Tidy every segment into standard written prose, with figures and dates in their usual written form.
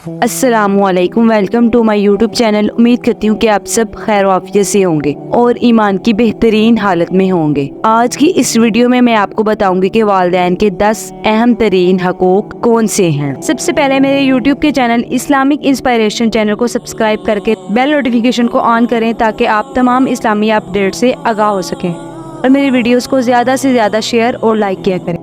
السلام علیکم، welcome to my YouTube channel. امید کرتی ہوں کہ آپ سب خیر و عافیت سے ہوں گے اور ایمان کی بہترین حالت میں ہوں گے۔ آج کی اس ویڈیو میں آپ کو بتاؤں گی کہ والدین کے 10 اہم ترین حقوق کون سے ہیں۔ سب سے پہلے میرے یوٹیوب کے چینل اسلامک انسپائریشن چینل کو سبسکرائب کر کے بیل نوٹیفیکیشن کو آن کریں تاکہ آپ تمام اسلامی اپ ڈیٹ سے آگاہ ہو سکیں اور میری ویڈیوز کو زیادہ سے زیادہ شیئر اور لائک کیا کریں۔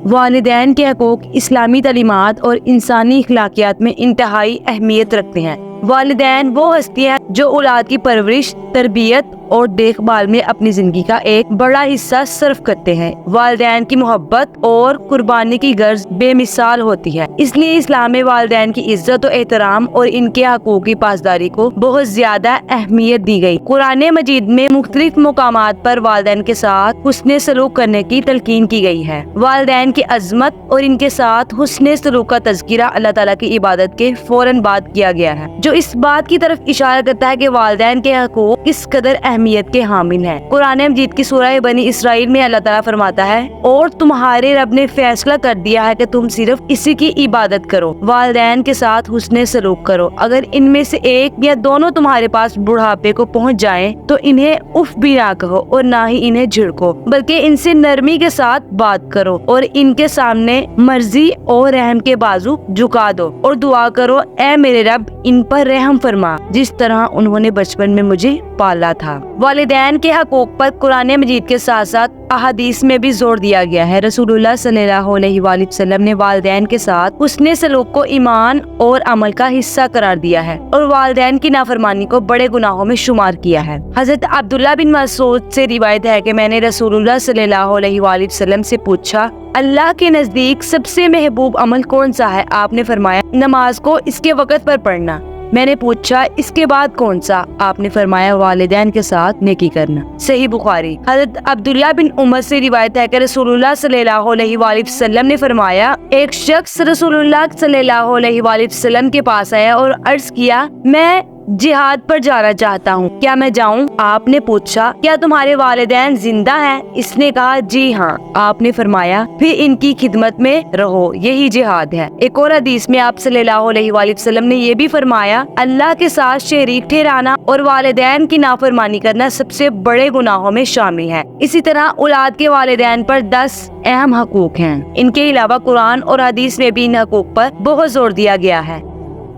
والدین کے حقوق اسلامی تعلیمات اور انسانی اخلاقیات میں انتہائی اہمیت رکھتے ہیں۔ والدین وہ ہستیاں ہیں جو اولاد کی پرورش، تربیت اور دیکھ بھال میں اپنی زندگی کا ایک بڑا حصہ صرف کرتے ہیں۔ والدین کی محبت اور قربانی کی غرض بے مثال ہوتی ہے، اس لیے اسلام میں والدین کی عزت و احترام اور ان کے حقوق کی پاسداری کو بہت زیادہ اہمیت دی گئی۔ قرآن مجید میں مختلف مقامات پر والدین کے ساتھ حسن سلوک کرنے کی تلقین کی گئی ہے۔ والدین کی عظمت اور ان کے ساتھ حسن سلوک کا تذکرہ اللہ تعالیٰ کی عبادت کے فوراً بعد کیا گیا ہے، جو اس بات کی طرف اشارہ کرتا ہے کہ والدین کے حقوق کس قدر اہمیت کے حامل ہیں۔ قرآن مجید کی سورہ بنی اسرائیل میں اللہ تعالیٰ فرماتا ہے، اور تمہارے رب نے فیصلہ کر دیا ہے کہ تم صرف اسی کی عبادت کرو، والدین کے ساتھ حسن سلوک کرو۔ اگر ان میں سے ایک یا دونوں تمہارے پاس بڑھاپے کو پہنچ جائیں تو انہیں اف بھی نہ کہو اور نہ ہی انہیں جھڑکو، بلکہ ان سے نرمی کے ساتھ بات کرو اور ان کے سامنے مرضی اور رحم کے بازو جھکا دو اور دعا کرو، اے میرے رب ان پر رحم فرما جس طرح انہوں نے بچپن میں مجھے پالا تھا۔ والدین کے حقوق پر قرآن مجید کے ساتھ ساتھ احادیث میں بھی زور دیا گیا ہے۔ رسول اللہ صلی اللہ علیہ وآلہ وسلم نے والدین کے ساتھ حسن سلوک کو ایمان اور عمل کا حصہ قرار دیا ہے اور والدین کی نافرمانی کو بڑے گناہوں میں شمار کیا ہے۔ حضرت عبداللہ بن مسعود سے روایت ہے کہ میں نے رسول اللہ صلی اللہ علیہ وآلہ وسلم سے پوچھا، اللہ کے نزدیک سب سے محبوب عمل کون سا ہے؟ آپ نے فرمایا، نماز کو اس کے وقت پر پڑھنا۔ میں نے پوچھا، اس کے بعد کون سا؟ آپ نے فرمایا، والدین کے ساتھ نیکی کرنا۔ صحیح بخاری۔ حضرت عبداللہ بن عمر سے روایت ہے کہ رسول اللہ صلی اللہ علیہ وآلہ وسلم نے فرمایا، ایک شخص رسول اللہ صلی اللہ علیہ وآلہ وسلم کے پاس آیا اور عرض کیا، میں جہاد پر جانا چاہتا ہوں، کیا میں جاؤں؟ آپ نے پوچھا، کیا تمہارے والدین زندہ ہیں؟ اس نے کہا، جی ہاں۔ آپ نے فرمایا، پھر ان کی خدمت میں رہو، یہی جہاد ہے۔ ایک اور حدیث میں آپ صلی اللہ علیہ وآلہ وسلم نے یہ بھی فرمایا، اللہ کے ساتھ شریک ٹھہرانا اور والدین کی نافرمانی کرنا سب سے بڑے گناہوں میں شامل ہے۔ اسی طرح اولاد کے والدین پر 10 اہم حقوق ہیں۔ ان کے علاوہ قرآن اور حدیث میں بھی ان حقوق پر بہت زور دیا گیا ہے۔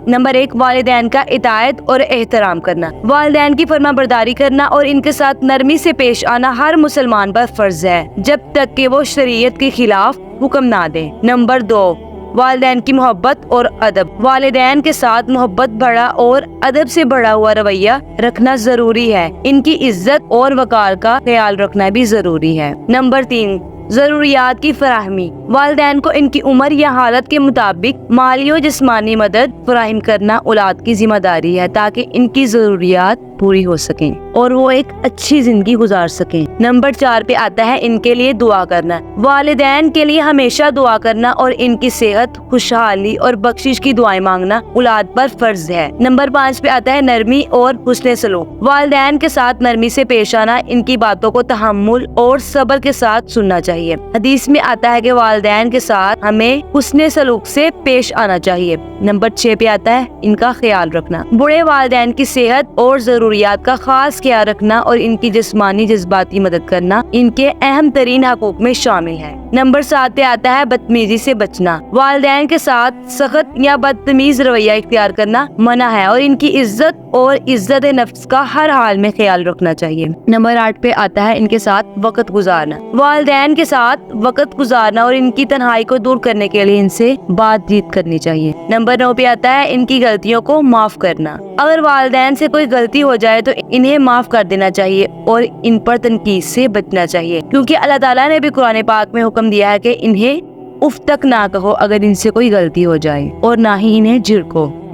نمبر 1، والدین کا اطاعت اور احترام کرنا۔ والدین کی فرما برداری کرنا اور ان کے ساتھ نرمی سے پیش آنا ہر مسلمان پر فرض ہے، جب تک کہ وہ شریعت کے خلاف حکم نہ دیں۔ نمبر 2، والدین کی محبت اور ادب۔ والدین کے ساتھ محبت بھرا اور ادب سے بڑا ہوا رویہ رکھنا ضروری ہے۔ ان کی عزت اور وقار کا خیال رکھنا بھی ضروری ہے۔ نمبر 3، ضروریات کی فراہمی۔ والدین کو ان کی عمر یا حالت کے مطابق مالی و جسمانی مدد فراہم کرنا اولاد کی ذمہ داری ہے تاکہ ان کی ضروریات پوری ہو سکیں اور وہ ایک اچھی زندگی گزار سکیں۔ نمبر 4 پہ آتا ہے ان کے لیے دعا کرنا۔ والدین کے لیے ہمیشہ دعا کرنا اور ان کی صحت، خوشحالی اور بخشش کی دعائیں مانگنا اولاد پر فرض ہے۔ نمبر 5 پہ آتا ہے نرمی اور حسن سلوک۔ والدین کے ساتھ نرمی سے پیش آنا، ان کی باتوں کو تحمل اور صبر کے ساتھ سننا چاہیے۔ حدیث میں آتا ہے کہ والدین کے ساتھ ہمیں حسن سلوک سے پیش آنا چاہیے۔ نمبر 6 پہ آتا ہے ان کا خیال رکھنا۔ بوڑھے والدین کی صحت اور ضروریات کا خاص خیال رکھنا اور ان کی جسمانی جذباتی مدد کرنا ان کے اہم ترین حقوق میں شامل ہے۔ نمبر 7 پہ آتا ہے بدتمیزی سے بچنا۔ والدین کے ساتھ سخت یا بدتمیز رویہ اختیار کرنا منع ہے اور ان کی عزت اور عزت نفس کا ہر حال میں خیال رکھنا چاہیے۔ نمبر 8 پہ آتا ہے ان کے ساتھ وقت گزارنا۔ والدین کے ساتھ وقت گزارنا اور ان کی تنہائی کو دور کرنے کے لیے ان سے بات چیت کرنی چاہیے۔ نمبر 9 پہ آتا ہے ان کی غلطیوں کو معاف کرنا۔ اگر والدین سے کوئی غلطی ہو جائے تو انہیں معاف کر دینا چاہیے اور ان پر تنقید سے بچنا چاہیے، کیونکہ اللہ تعالیٰ نے بھی قرآن پاک میں حکم دیا ہے کہ انہیں اف تک نہ کہو اگر ان سے کوئی غلطی ہو جائے اور نہ ہی انہیں جھڑکو۔